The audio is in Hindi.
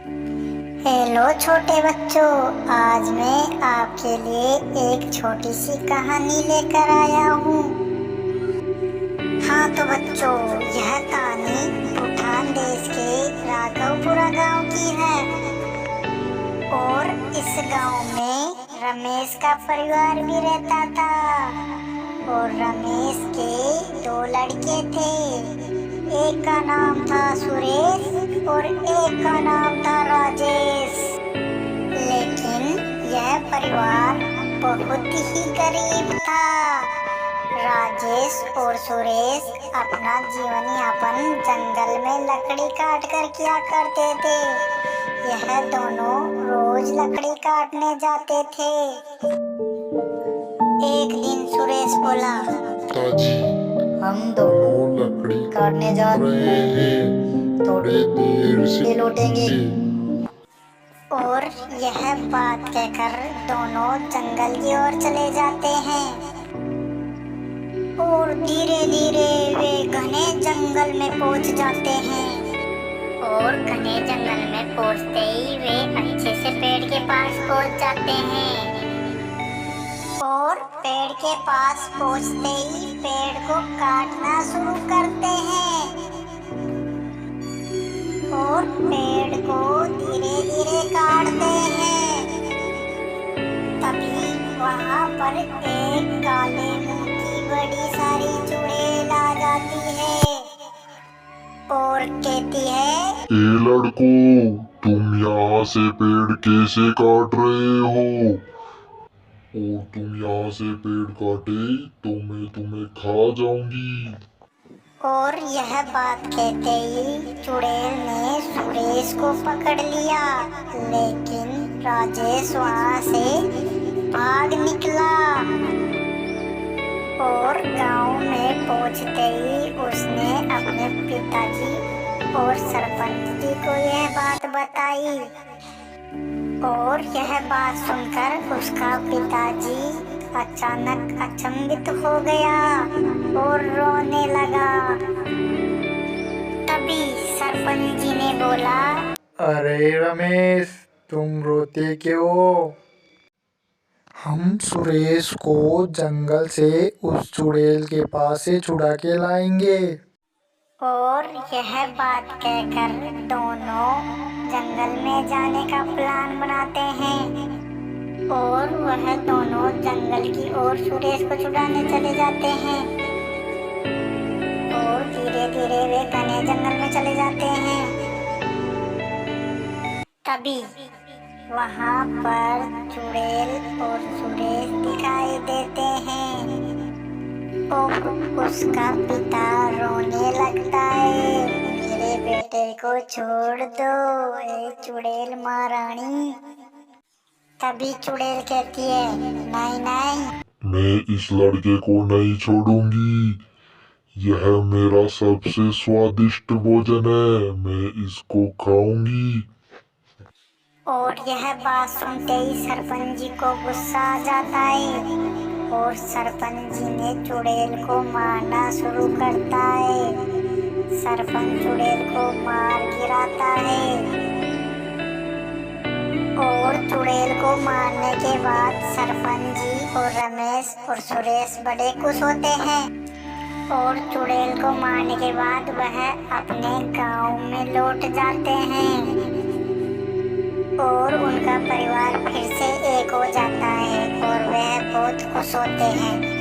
हेलो छोटे बच्चों, आज मैं आपके लिए एक छोटी सी कहानी लेकर आया हूँ। हाँ तो बच्चों, यह कहानी भूटान देश के राघवपुरा गांव की है। और इस गांव में रमेश का परिवार भी रहता था। और रमेश के दो लड़के थे, एक का नाम था सुरेश और एक का नाम था राजेश। लेकिन यह परिवार बहुत ही गरीब था। राजेश और सुरेश अपना जीवन यापन जंगल में लकड़ी काट कर किया करते थे। यह दोनों रोज लकड़ी काटने जाते थे। एक दिन सुरेश बोला, पिताजी, हम दोनों लकड़ी काटने जा रहे हैं, थोड़ी देर से लौटेंगे। और यह बात कहकर दोनों जंगल की ओर चले जाते हैं। और धीरे धीरे वे घने जंगल में पहुंच जाते हैं। और घने जंगल में पहुंचते ही वे अच्छे से पेड़ के पास पहुंच जाते हैं। और पेड़ के पास पहुंचते ही पेड़ को काटना शुरू करते हैं। और पेड़ को धीरे धीरे काटते हैं। तभी वहाँ पर एक काले मुंह की बड़ी सारी चुड़ैल आ जाती है और कहती है, ए लड़कों, तुम यहाँ से पेड़ कैसे काट रहे हो? और तुम यहाँ से पेड़ काटे तो मैं तुम्हें खा जाऊंगी। और यह बात कहते ही चुड़ैल ने सुरेश को पकड़ लिया। लेकिन राजेश वहाँ से भाग निकला। और गांव में पहुँचते ही उसने अपने पिताजी और सरपंच जी को यह बात बताई। और यह बात सुनकर उसका पिताजी अचानक अचंभित हो गया और रोने लगा। तभी सरपंच जी ने बोला, अरे रमेश, तुम रोते क्यों हो? हम सुरेश को जंगल से उस चुड़ैल के पास से छुड़ा के लाएंगे। और यह बात कहकर दोनों जंगल में जाने का प्लान बनाते हैं। और वह दोनों जंगल की ओर सुरेश को छुड़ाने चले जाते हैं। और धीरे धीरे वे घने जंगल में चले जाते हैं। तभी वहाँ पर चुड़ैल और सुरेश दिखाई देते हैं। और उसका पिता रोने लगता है, मेरे बेटे को छोड़ दो, ए चुड़ैल महारानी। तभी चुड़ैल कहती है, नहीं नहीं, मैं इस लड़के को नहीं छोड़ूंगी। यह मेरा सबसे स्वादिष्ट भोजन है, मैं इसको खाऊंगी। और यह बात सुनते ही सरपंच जी को गुस्सा आ जाता है। और सरपंच जी ने चुड़ैल को मारना शुरू करता है। सरपंच चुड़ैल को मार गिराता है। और चुड़ैल को मारने के बाद सरपंच जी और रमेश और सुरेश बड़े खुश होते हैं। और चुड़ैल को मारने के बाद वह अपने गांव में लौट जाते हैं। और उनका परिवार फिर से एक हो जाता है और वह बहुत खुश होते हैं।